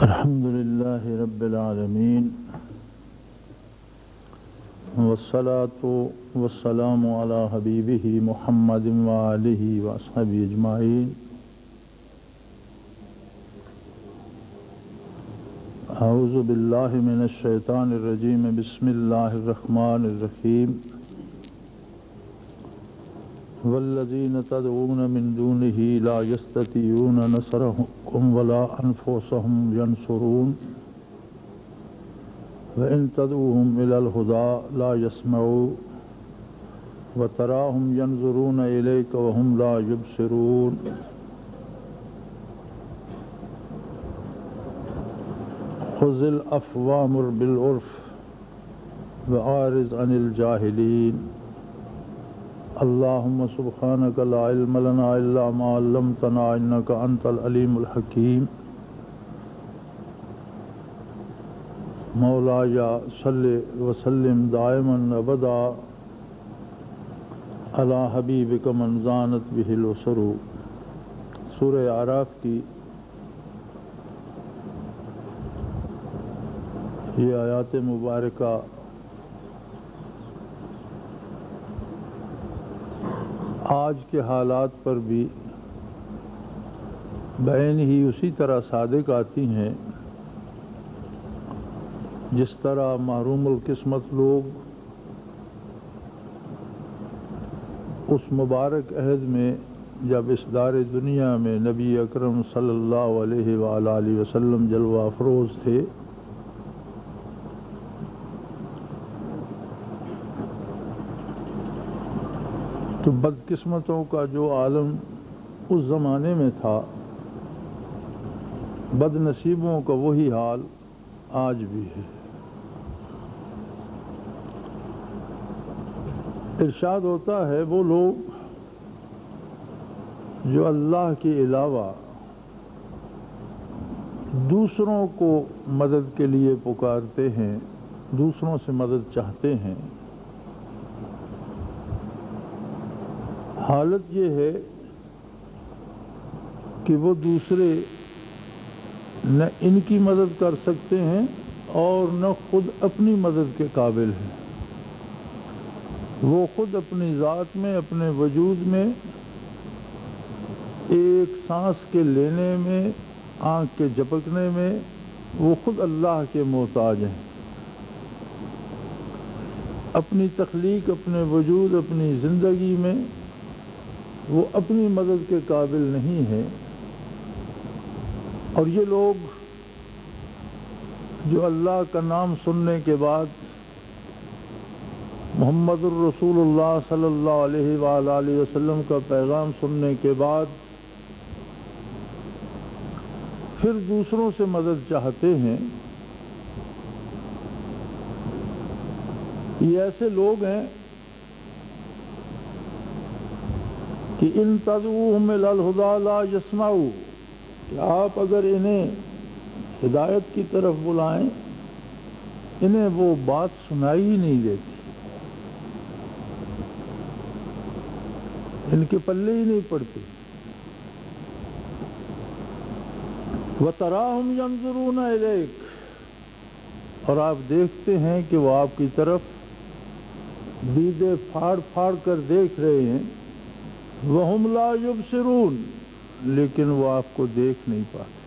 الحمد لله رب العالمين والصلاة والسلام على حبيبه محمد وآله وأصحابه أجمعين. أعوذ بالله من الشيطان الرجيم. بسم الله الرحمن الرحيم. والذين تدعون من دونه لا يستطيعون نصركم ولا أنفسهم ينصرون وإن تدعوهم إلى الهدى لا يسمعون وتراهم ينظرون إليك وهم لا يبصرون. خذ العفو وأمر بالعرف وأعرض عن الجاهلين. اللهم سبحانك لا علم لنا إلا ما علمتنا إنك أنت العليم الحكيم. مولاي صل وسلم دائما أبدا على حبيبك من زانت به الأسر. سورہ اعراف کی یہ آیات مبارکہ آج کے حالات پر بھی بعین ہی اسی طرح صادق آتی ہیں جس طرح محروم القسمت لوگ اس مبارک عہد میں جب اس دار دنیا میں نبی اکرم صلی اللہ علیہ وآلہ وسلم جلوہ افروز تھے، تو بدقسمتوں کا جو عالم اس زمانے میں تھا، بد نصیبوں کا وہی حال آج بھی ہے. ارشاد ہوتا ہے وہ لوگ جو اللہ کے علاوہ دوسروں کو مدد کے لیے پکارتے ہیں، دوسروں سے مدد چاہتے ہیں، حالت یہ ہے کہ وہ دوسرے نہ ان کی مدد کر سکتے ہیں اور نہ خود اپنی مدد کے قابل ہیں. وہ خود اپنی ذات میں، اپنے وجود میں، ایک سانس کے لینے میں، آنکھ کے جھپکنے میں وہ خود اللہ کے محتاج ہیں. اپنی تخلیق، اپنے وجود، اپنی زندگی میں وہ اپنی مدد کے قابل نہیں ہیں. اور یہ لوگ جو اللہ کا نام سننے کے بعد، محمد الرسول اللہ صلی اللہ علیہ وآلہ وسلم کا پیغام سننے کے بعد پھر دوسروں سے مدد چاہتے ہیں، یہ ایسے لوگ ہیں کہ ان تدعوہم الی الہدی لا یسمعوا، کہ آپ اگر انہیں ہدایت کی طرف بلائیں انہیں وہ بات سنائی ہی نہیں دیتی، ان کے پلے ہی نہیں پڑتی. وَتَرَاهُمْ يَنْظُرُونَ إِلَيْكَ، اور آپ دیکھتے ہیں کہ وہ آپ کی طرف دیدے پھاڑ پھاڑ کر دیکھ رہے ہیں. وَهُمْ لَا يُبْصِرُونَ، لیکن وہ آپ کو دیکھ نہیں پاتے.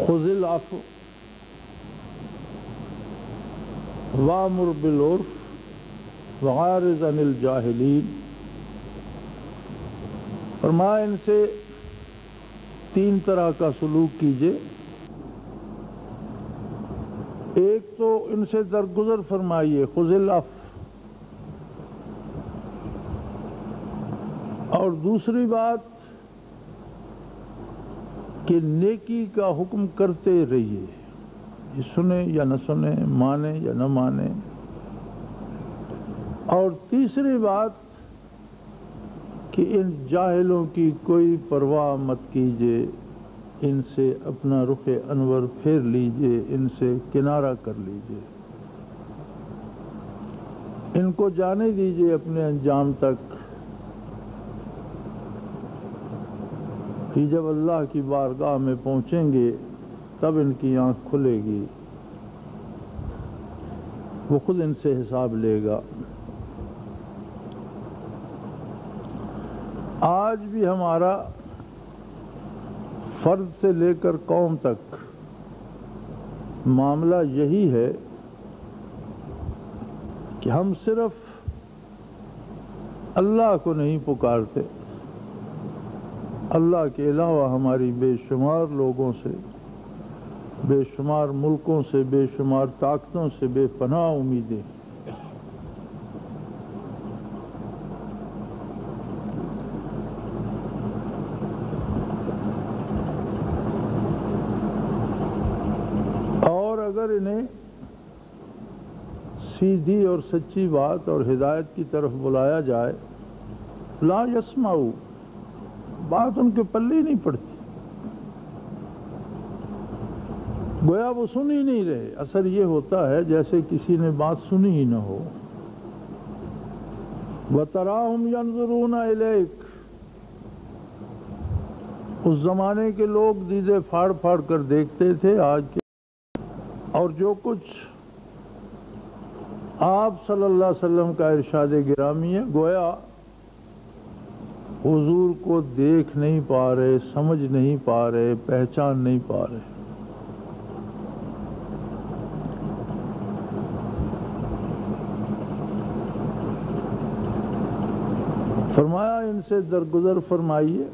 خُذِ الْعَفْوَ وَأْمُرْ بِالْعُرْفِ وَأَعْرِضْ عَنِ الْجَاهِلِينَ. فرمایا ان سے تین طرح کا سلوک کیجئے. ایک تو ان سے درگزر فرمائیے، خُذِ الْعَفْوَ، اور دوسری بات کہ نیکی کا حکم کرتے رہیے، یہ سنیں یا نہ سنیں، مانیں یا نہ مانیں. اور تیسری بات کہ ان جاہلوں کی کوئی پرواہ مت کیجیے، ان سے اپنا رخ انور پھیر لیجیے، ان سے کنارہ کر لیجیے، ان کو جانے دیجیے اپنے انجام تک. کہ جب اللہ کی بارگاہ میں پہنچیں گے تب ان کی آنکھ کھلے گی، وہ خود ان سے حساب لے گا۔ آج بھی ہمارا فرد سے لے کر قوم تک معاملہ یہی ہے کہ ہم صرف اللہ کو نہیں پکارتے، اللہ کے علاوہ ہماری بے شمار لوگوں سے، بے شمار ملکوں سے، بے شمار طاقتوں سے بے پناہ امیدیں۔ اور اگر انہیں سیدھی اور سچی بات اور ہدایت کی طرف بلایا جائے، لا یسمعوا، بات ان کے پلے نہیں پڑتی، گویا وہ سن ہی نہیں رہے۔ اثر یہ ہوتا ہے جیسے کسی نے بات سنی ہی نہ ہو۔ وَتَرَاهُمْ يَنظُرُونَ إِلَيْكَ، اس زمانے کے لوگ دیدے پھاڑ پھاڑ کر دیکھتے تھے آج کے، اور جو کچھ آپ صلی اللہ علیہ وسلم کا ارشاد گرامی ہے، گویا حضور کو دیکھ نہیں پا رہے، سمجھ نہیں پا رہے، پہچان نہیں پا رہے۔ فرمایا ان سے درگزر فرمائیے،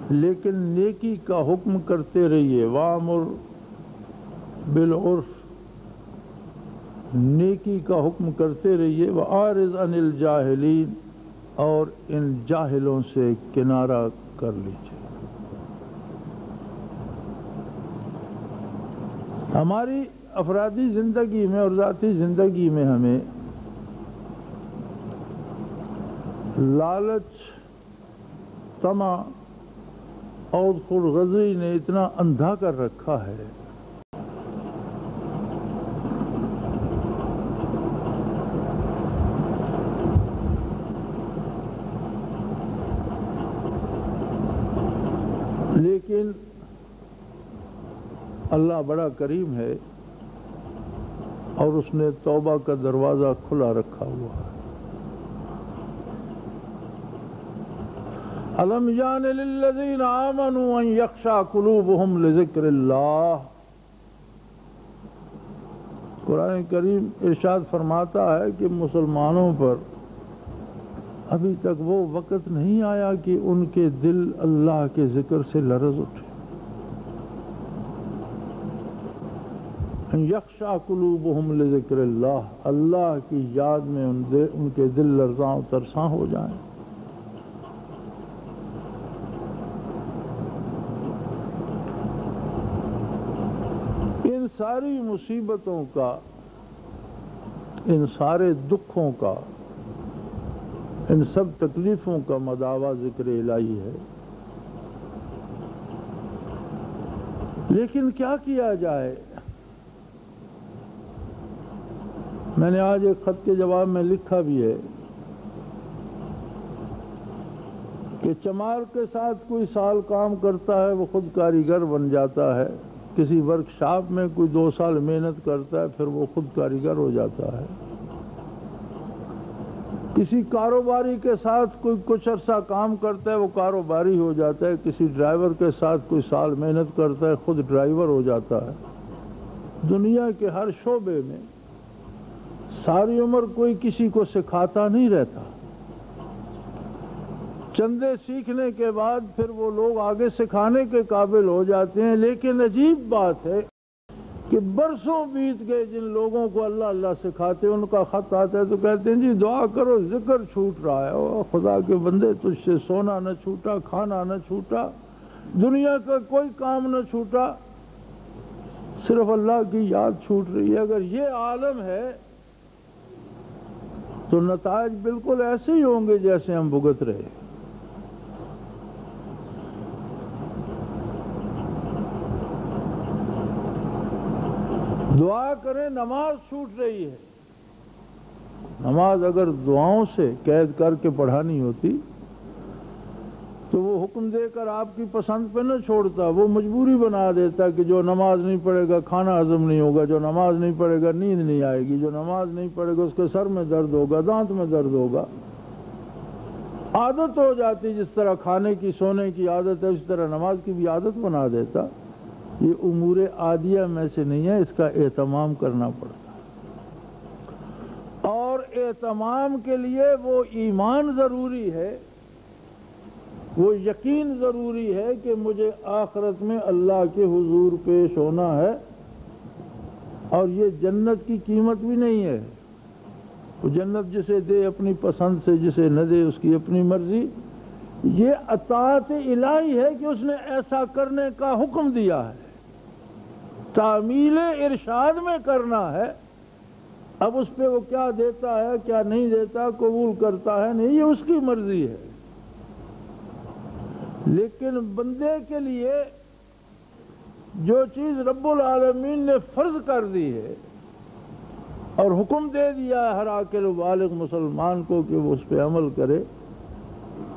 لیکن نیکی کا حکم کرتے رہیے، وَأَمُرْ بِالْعُرْفِ، نیکی کا حکم کرتے رہیے، وَأَعْرِضْ عَنِ الْجَاهِلِينَ، اور ان جاہلوں سے کنارہ کر لیجیے۔ ہماری افرادی زندگی میں اور ذاتی زندگی میں ہمیں لالچ، طمع اور خودغرضی نے اتنا اندھا کر رکھا ہے لیکن اللہ بڑا کریم ہے اور اس نے توبہ کا دروازہ کھلا رکھا ہوا ہے۔ أَلَمْ يَعْنِ لِلَّذِينَ آمَنُوا أَن يَخْشَعَ قُلُوبُهُمْ لِذِكْرِ اللَّهِ، قرآن کریم ارشاد فرماتا ہے کہ مسلمانوں پر ابھی تک وہ وقت نہیں آیا کہ ان کے دل اللہ کے ذکر سے لرز اٹھے۔ أَن يَخْشَعَ قُلُوبُهُمْ لِذِكْرِ اللَّهِ، اللہ کی یاد میں ان کے دل لرزاں و ترساں ہو جائیں۔ ان ساری مصیبتوں کا، ان سارے دکھوں کا، ان سب تکلیفوں کا مداوع ذکر الہی ہے۔ لیکن کیا کیا جائے؟ میں نے آج ایک خط کے جواب میں لکھا بھی ہے کہ چمار کے ساتھ کوئی سال کام کرتا ہے وہ خود کاریگر بن جاتا ہے، کسی ورکشاپ میں کوئی 2 سال محنت کرتا ہے پھر وہ خود کاریگر ہو جاتا ہے، کسی کاروباری کے ساتھ کوئی کچھ عرصہ کام کرتا ہے وہ کاروباری ہو جاتا ہے، کسی ڈرائیور کے ساتھ کوئی سال محنت کرتا ہے خود ڈرائیور ہو جاتا ہے۔ دنیا کے ہر شعبے میں ساری عمر کوئی کسی کو سکھاتا نہیں رہتا، چندے سیکھنے کے بعد پھر وہ لوگ آگے سکھانے کے قابل ہو جاتے ہیں۔ لیکن عجیب بات ہے کہ برسوں بیت گئے، جن لوگوں کو اللہ اللہ سکھاتے ان کا خط آتا ہے تو کہتے ہیں جی دعا کرو ذکر چھوٹ رہا ہے۔ او خدا کے بندے، تجھ سے سونا نہ چھوٹا، کھانا نہ چھوٹا، دنیا کا کوئی کام نہ چھوٹا، صرف اللہ کی یاد چھوٹ رہی ہے۔ اگر یہ عالم ہے تو نتائج بالکل ایسے ہی ہوں گے جیسے ہم بھگت رہے۔ دعا کریں، نماز چھوٹ رہی ہے۔ نماز اگر دعاؤں سے قید کر کے پڑھانی ہوتی تو وہ حکم دے کر آپ کی پسند پہ نہ چھوڑتا، وہ مجبوری بنا دیتا کہ جو نماز نہیں پڑھے گا کھانا ہضم نہیں ہوگا، جو نماز نہیں پڑھے گا نیند نہیں آئے گی، جو نماز نہیں پڑھے گا اس کے سر میں درد ہوگا، دانت میں درد ہوگا۔ عادت ہو جاتی، جس طرح کھانے کی سونے کی عادت ہے اس طرح نماز کی بھی عادت بنا دیتا۔ یہ امور عادیہ میں سے نہیں ہے، اس کا اہتمام کرنا پڑتا، اور اہتمام کے لیے وہ ایمان ضروری ہے، وہ یقین ضروری ہے کہ مجھے آخرت میں اللہ کے حضور پیش ہونا ہے، اور یہ جنت کی قیمت بھی نہیں ہے۔ وہ جنت جسے دے اپنی پسند سے، جسے نہ دے اس کی اپنی مرضی۔ یہ اطاعت الہی ہے کہ اس نے ایسا کرنے کا حکم دیا ہے، تعمیل ارشاد میں کرنا ہے۔ اب اس پہ وہ کیا دیتا ہے کیا نہیں دیتا، قبول کرتا ہے نہیں، یہ اس کی مرضی ہے۔ لیکن بندے کے لیے جو چیز رب العالمین نے فرض کر دی ہے اور حکم دے دیا ہے ہر عاقل و بالغ مسلمان کو کہ وہ اس پہ عمل کرے،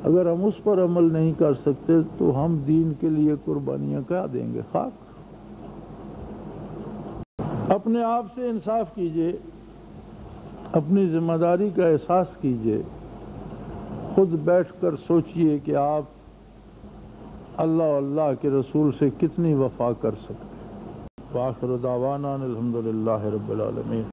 اگر ہم اس پر عمل نہیں کر سکتے تو ہم دین کے لیے قربانیاں کیا دیں گے؟ خاک۔ اپنے آپ سے انصاف کیجئے، اپنی ذمہ داری کا احساس کیجئے، خود بیٹھ کر سوچئے کہ آپ اللہ و اللہ کے رسول سے کتنی وفا کر سکتے۔ وآخر دعوانا الحمدللہ رب العالمین۔